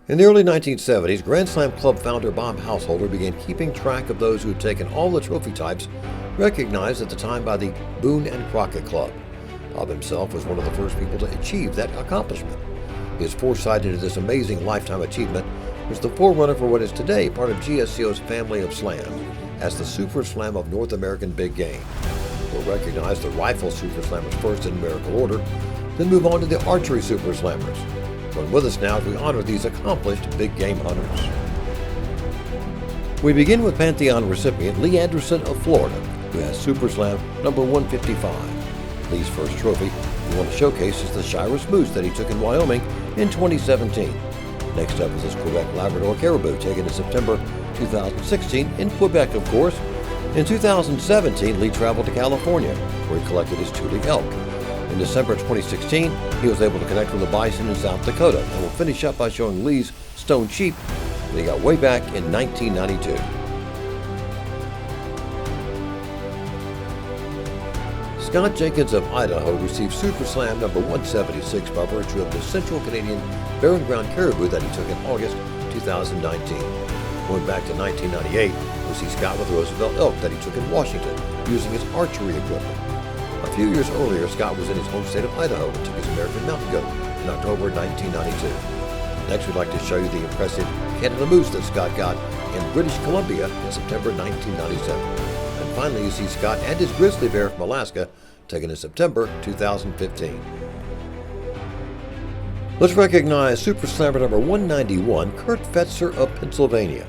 In the early 1970s, Grand Slam Club founder Bob Householder began keeping track of those who had taken all the trophy types recognized at the time by the Boone and Crockett Club. Bob himself was one of the first people to achieve that accomplishment. His foresight into this amazing lifetime achievement was the forerunner for what is today part of GSCO's family of slams as the Super Slam of North American Big Game. We'll recognize the rifle Super Slammers first in numerical order, then move on to the archery Super Slammers. Join with us now as we honor these accomplished big game hunters. We begin with Pantheon recipient Lee Anderson of Florida, who has Super Slam number 155. Lee's first trophy we want to showcase is the Shiras Moose that he took in Wyoming in 2017. Next up is his Quebec Labrador Caribou taken in September 2016 in Quebec, of course. In 2017, Lee traveled to California, where he collected his Tule elk. In December 2016, he was able to connect with a bison in South Dakota, and will finish up by showing Lee's stone sheep that he got way back in 1992. Scott Jenkins of Idaho received Super Slam number 176 by virtue of the Central Canadian Barren Ground Caribou that he took in August 2019. Going back to 1998, we see Scott with Roosevelt elk that he took in Washington using his archery equipment. A few years earlier, Scott was in his home state of Idaho and took his American Mountain Goat in October 1992. Next, we'd like to show you the impressive Canada Moose that Scott got in British Columbia in September 1997. And finally, you see Scott and his grizzly bear from Alaska taken in September 2015. Let's recognize Super Slammer number 191, Kurt Fetzer of Pennsylvania.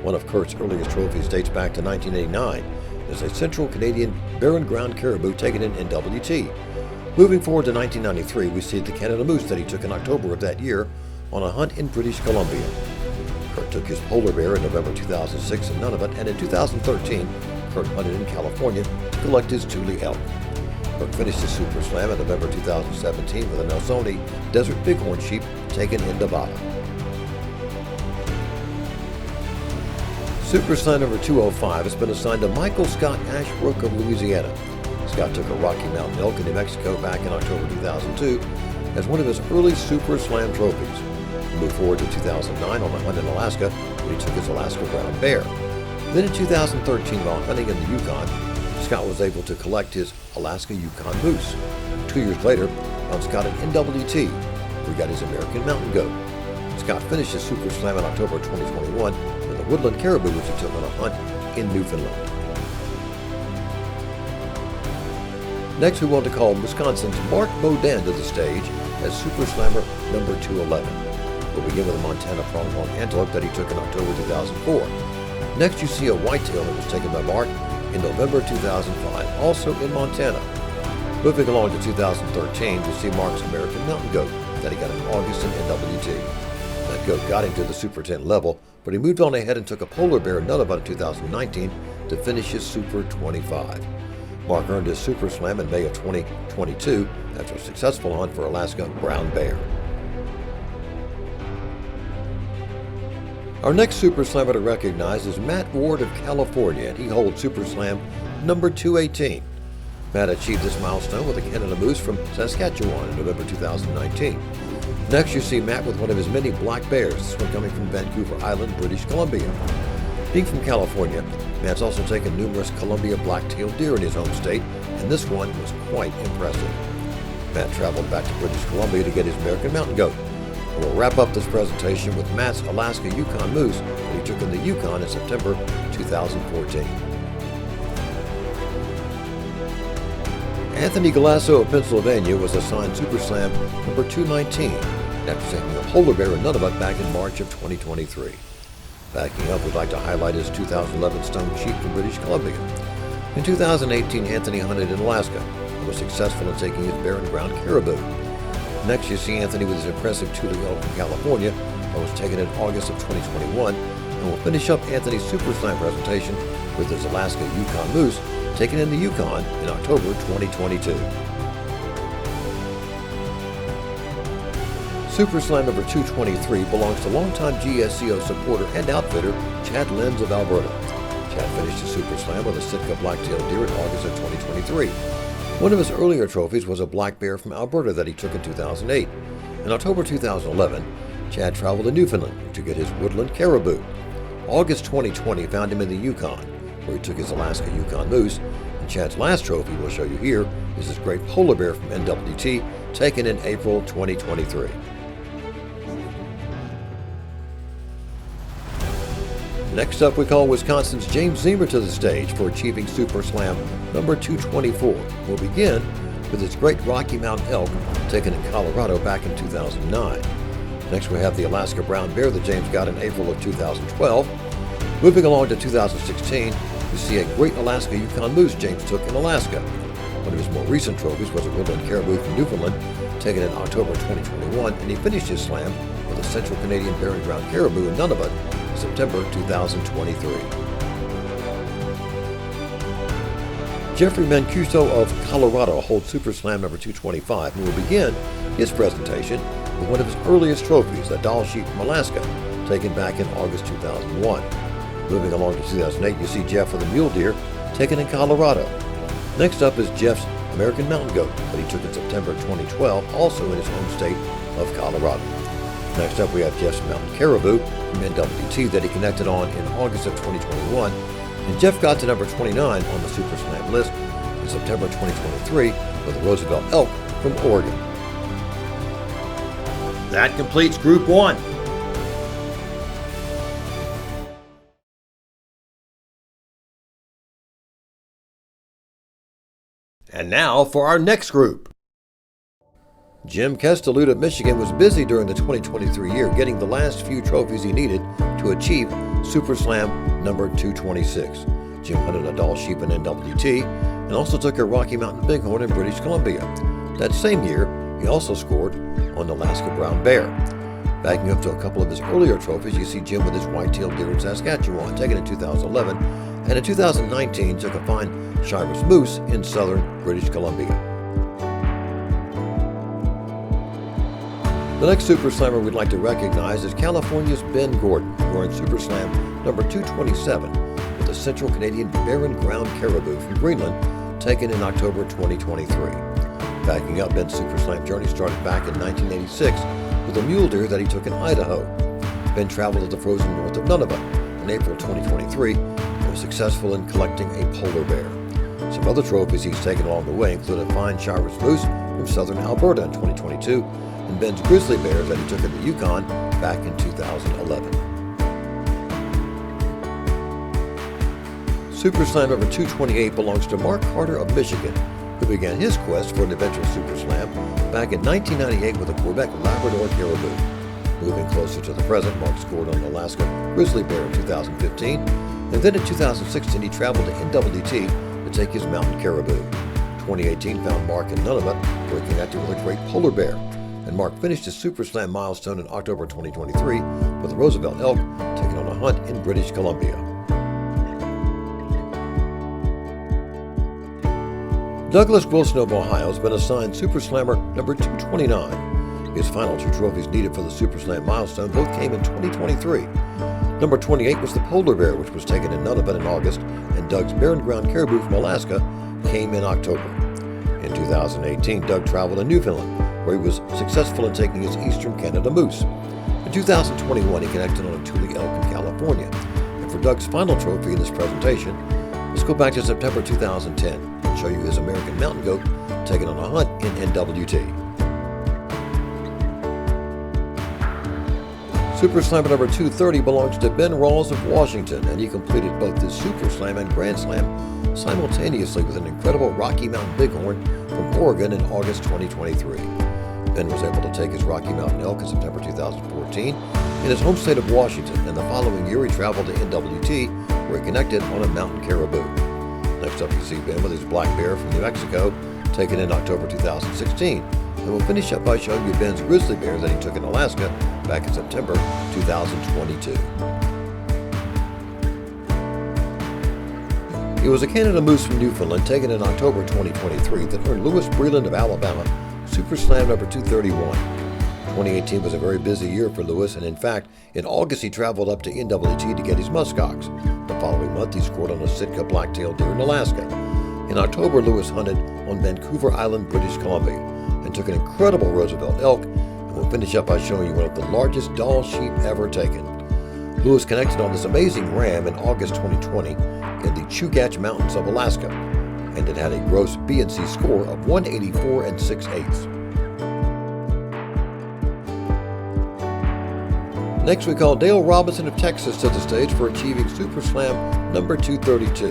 One of Kurt's earliest trophies dates back to 1989. Is a Central Canadian Barren Ground Caribou taken in NWT. Moving forward to 1993, we see the Canada Moose that he took in October of that year on a hunt in British Columbia. Kurt took his polar bear in November 2006 in Nunavut, and in 2013, Kurt hunted in California to collect his Tule elk. Kurt finished his Super Slam in November 2017 with a Nelsoni Desert Bighorn sheep taken in Nevada. Super Slam number 205 has been assigned to Michael Scott Ashbrook of Louisiana. Scott took a Rocky Mountain elk in New Mexico back in October 2002 as one of his early Super Slam trophies. We move forward to 2009 on a hunt in Alaska when he took his Alaska brown bear. Then in 2013, while hunting in the Yukon, Scott was able to collect his Alaska Yukon Moose. 2 years later, on Scott at NWT, we got his American Mountain Goat. Scott finished his Super Slam in October 2021 with a woodland caribou which he took on a hunt in Newfoundland. Next, we want to call Wisconsin's Mark Bodin to the stage as Super Slammer number 211. We'll begin with a Montana pronghorn antelope that he took in October 2004. Next, you see a whitetail that was taken by Mark in November 2005, also in Montana. Moving along to 2013, we see Mark's American Mountain Goat that he got in August in NWT. That goat got him to the Super 10 level, but he moved on ahead and took a polar bear in Nunavut in 2019 to finish his Super 25. Mark earned his Super Slam in May of 2022 after a successful hunt for Alaska brown bear. Our next Super Slammer to recognize is Matt Ward of California, and he holds Super Slam number 218. Matt achieved this milestone with a Canada Moose from Saskatchewan in November 2019. Next, you see Matt with one of his many black bears, this one coming from Vancouver Island, British Columbia. Being from California, Matt's also taken numerous Columbia black-tailed deer in his home state, and this one was quite impressive. Matt traveled back to British Columbia to get his American Mountain Goat. And we'll wrap up this presentation with Matt's Alaska Yukon Moose that he took in the Yukon in September 2014. Anthony Galasso of Pennsylvania was assigned Super Slam number 219 after taking a polar bear in Nunavut back in March of 2023. Backing up, we'd like to highlight his 2011 stone sheep from British Columbia. In 2018, Anthony hunted in Alaska and was successful in taking his barren ground caribou. Next, you see Anthony with his impressive Tule elk from California that was taken in August of 2021, and we'll finish up Anthony's Super Slam presentation with his Alaska Yukon Moose taken in the Yukon in October 2022. Super Slam number 223 belongs to longtime GSCO supporter and outfitter Chad Lenz of Alberta. Chad finished his Super Slam with a Sitka black-tailed deer in August of 2023. One of his earlier trophies was a black bear from Alberta that he took in 2008. In October 2011, Chad traveled to Newfoundland to get his woodland caribou. August 2020 found him in the Yukon, where he took his Alaska Yukon moose. And Chad's last trophy we'll show you here is this great polar bear from NWT, taken in April 2023. Next up, we call Wisconsin's James Zemer to the stage for achieving Super Slam number 224. We'll begin with his great Rocky Mountain elk taken in Colorado back in 2009. Next, we have the Alaska brown bear that James got in April of 2012. Moving along to 2016, we see a great Alaska Yukon moose James took in Alaska. One of his more recent trophies was a woodland caribou from Newfoundland, taken in October 2021, and he finished his slam with a Central Canadian bear and ground caribou in Nunavut, September 2023. Jeffrey Mancuso of Colorado holds Super Slam number 225 and will begin his presentation with one of his earliest trophies, a Dall sheep from Alaska, taken back in August 2001. Moving along to 2008, you see Jeff with a mule deer, taken in Colorado. Next up is Jeff's American mountain goat that he took in September 2012, also in his home state of Colorado. Next up, we have Jeff's mountain caribou from NWT that he connected on in August of 2021, and Jeff got to number 29 on the Super Slam list in September 2023 with a Roosevelt elk from Oregon. That completes Group 1. And now for our next group. Jim Kestelut of Michigan was busy during the 2023 year getting the last few trophies he needed to achieve Super Slam number 226. Jim hunted a Dall sheep in NWT and also took a Rocky Mountain bighorn in British Columbia. That same year, he also scored on the Alaska brown bear. Backing up to a couple of his earlier trophies, you see Jim with his white-tailed deer in Saskatchewan, taken in 2011, and in 2019 took a fine Shiras moose in southern British Columbia. The next Super Slammer we'd like to recognize is California's Ben Gordon, who earned Super Slam number 227 with a Central Canadian bear and ground caribou from Greenland, taken in October 2023. Backing up, Ben's Super Slam journey started back in 1986 with a mule deer that he took in Idaho. Ben traveled to the frozen north of Nunavut in April 2023 and was successful in collecting a polar bear. Some other trophies he's taken along the way include a fine Shiras moose from southern Alberta in 2022 and Ben's grizzly bears that he took in the Yukon back in 2011. Super Slam number 228 belongs to Mark Carter of Michigan, who began his quest for an eventual Super Slam back in 1998 with a Quebec Labrador caribou. Moving closer to the present, Mark scored on the Alaska grizzly bear in 2015, and then in 2016 he traveled to NWT to take his mountain caribou. 2018 found Mark in Nunavut, where he connected with a great polar bear, and Mark finished his Super Slam milestone in October 2023 with a Roosevelt elk taken on a hunt in British Columbia. Douglas Wilson of Ohio has been assigned Super Slammer number 229. His final two trophies needed for the Super Slam milestone both came in 2023. Number 28 was the polar bear, which was taken in Nunavut in August, and Doug's bear and ground caribou from Alaska came in October. In 2018, Doug traveled to Newfoundland, where he was successful in taking his Eastern Canada moose. In 2021, he connected on a Thule elk in California. And for Doug's final trophy in this presentation, let's go back to September 2010 and show you his American mountain goat taken on a hunt in NWT. Super Slammer number 230 belongs to Ben Rawls of Washington, and he completed both his Super Slam and Grand Slam simultaneously with an incredible Rocky Mountain bighorn from Oregon in August 2023. Ben was able to take his Rocky Mountain elk in September 2014 in his home state of Washington, and the following year he traveled to NWT, where he connected on a mountain caribou. Next up, you see Ben with his black bear from New Mexico, taken in October 2016. And we'll finish up by showing you Ben's grizzly bear that he took in Alaska back in September 2022. He was a Canada moose from Newfoundland, taken in October 2023, that earned Lewis Breland of Alabama Super Slam number 231. 2018 was a very busy year for Lewis, and in fact, in August he traveled up to NWT to get his muskox. The following month he scored on a Sitka black-tailed deer in Alaska. In October, Lewis hunted on Vancouver Island, British Columbia, and took an incredible Roosevelt elk. And We'll finish up by showing you one of the largest Dall sheep ever taken. Lewis connected on this amazing ram in August 2020 in the Chugach Mountains of Alaska, and it had a gross B&C score of 184 6/8. Next, we call Dale Robinson of Texas to the stage for achieving Super Slam number 232.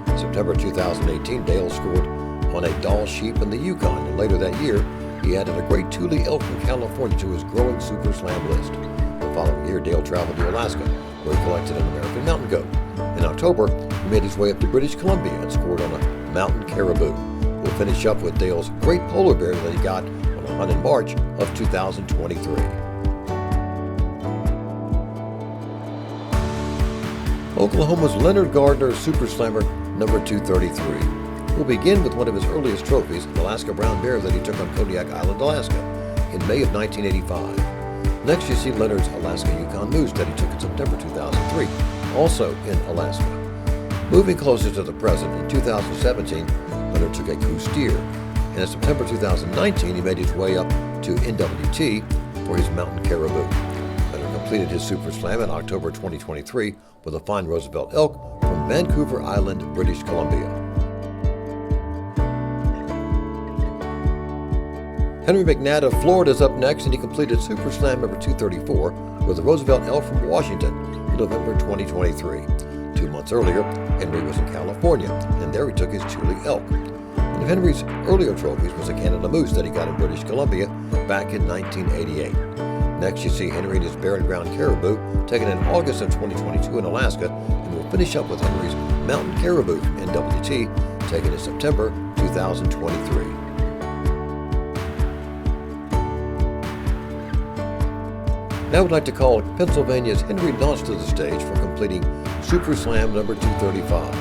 In September 2018, Dale scored on a Dall sheep in the Yukon, and later that year, he added a great Thule elk from California to his growing Super Slam list. The following year, Dale traveled to Alaska, where he collected an American mountain goat. In October, he made his way up to British Columbia and scored on a mountain caribou. We'll finish up with Dale's great polar bear that he got on a hunt in March of 2023. Oklahoma's Leonard Gardner Super Slammer number 233. We'll begin with one of his earliest trophies, an Alaska brown bear that he took on Kodiak Island, Alaska, in May of 1985. Next, you see Leonard's Alaska Yukon moose that he took in September 2003, also in Alaska. Moving closer to the present, in 2017, Leonard took a coon steer, and in September 2019, he made his way up to NWT for his mountain caribou. Leonard completed his Super Slam in October 2023 with a fine Roosevelt elk from Vancouver Island, British Columbia. Henry McNatt of Florida is up next, and he completed Super Slam number 234 with a Roosevelt elk from Washington in November 2023. 2 months earlier, Henry was in California, and there he took his Thule elk. One of Henry's earlier trophies was a Canada moose that he got in British Columbia back in 1988. Next, you see Henry and his barren ground caribou taken in August of 2022 in Alaska, and we'll finish up with Henry's mountain caribou from NWT taken in September 2023. Now we'd like to call Pennsylvania's Henry Nance to the stage for completing Super Slam number 235.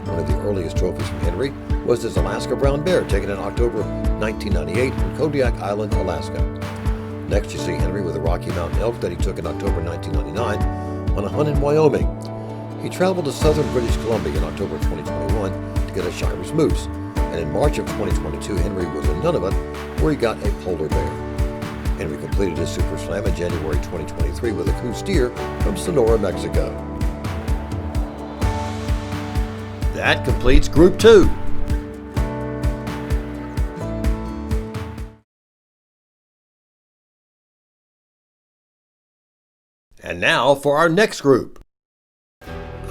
One of the earliest trophies from Henry was his Alaska brown bear taken in October 1998 in Kodiak Island, Alaska. Next, you see Henry with a Rocky Mountain elk that he took in October 1999 on a hunt in Wyoming. He traveled to southern British Columbia in October 2021 to get a Shiras moose, and in March of 2022, Henry was in Nunavut where he got a polar bear. Henry completed his Super Slam in January 2023 with a coon steer from Sonora, Mexico. That completes Group 2. And now for our next group.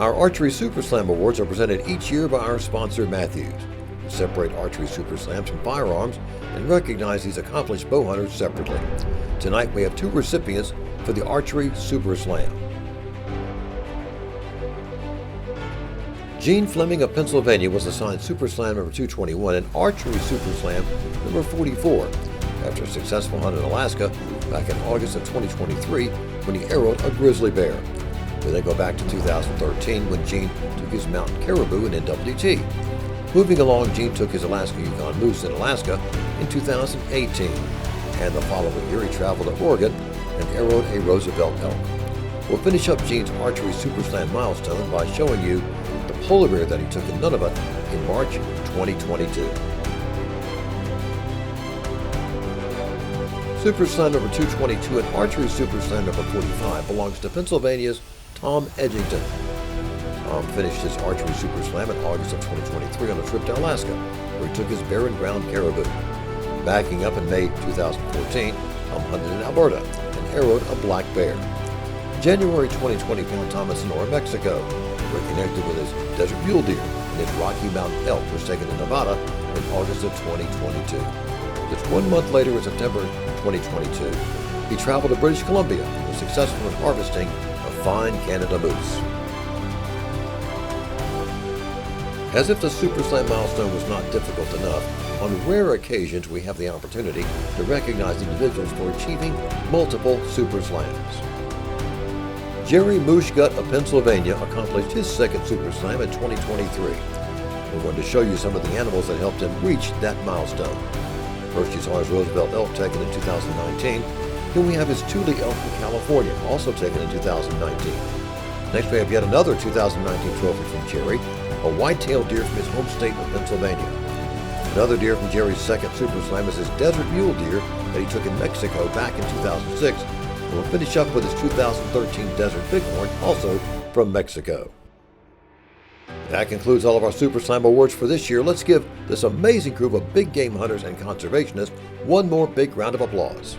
Our Archery Super Slam Awards are presented each year by our sponsor, Matthews. We separate archery Super Slams from firearms and recognize these accomplished bow hunters separately. Tonight we have 2 recipients for the Archery Super Slam. Gene Fleming of Pennsylvania was assigned Super Slam number 221 and Archery Super Slam number 44 after a successful hunt in Alaska back in August of 2023 when he arrowed a grizzly bear. We then go back to 2013 when Gene took his mountain caribou in NWT. Moving along, Gene took his Alaska Yukon moose in Alaska in 2018, and the following year he traveled to Oregon and arrowed a Roosevelt elk. We'll finish up Gene's Archery Super Slam milestone by showing you the polar bear that he took in Nunavut in March 2022. Super Slam number 222 and Archery Super Slam number 45 belongs to Pennsylvania's Tom Edgington. Tom finished his Archery Super Slam in August of 2023 on a trip to Alaska, where he took his barren ground caribou. Backing up in May 2014, Tom hunted in Alberta and arrowed a black bear. January 2020 found Tom in Sonora, Mexico, where he connected with his desert mule deer, and his Rocky Mountain elk was taken in Nevada in August of 2022. Just 1 month later, in September 2022, he traveled to British Columbia and was successful in harvesting a fine Canada moose. As if the Super Slam milestone was not difficult enough, on rare occasions we have the opportunity to recognize individuals for achieving multiple Super Slams. Jerry Mooshgut of Pennsylvania accomplished his second Super Slam in 2023. We're going to show you some of the animals that helped him reach that milestone. First, you saw his Roosevelt elk taken in 2019. Then we have his Thule elk from California, also taken in 2019. Next, we have yet another 2019 trophy from Jerry, a white-tailed deer from his home state of Pennsylvania. Another deer from Jerry's second Super Slam is his desert mule deer that he took in Mexico back in 2006. And we'll finish up with his 2013 Desert Bighorn, also from Mexico. That concludes all of our Super Slam awards for this year. Let's give this amazing group of big game hunters and conservationists one more big round of applause.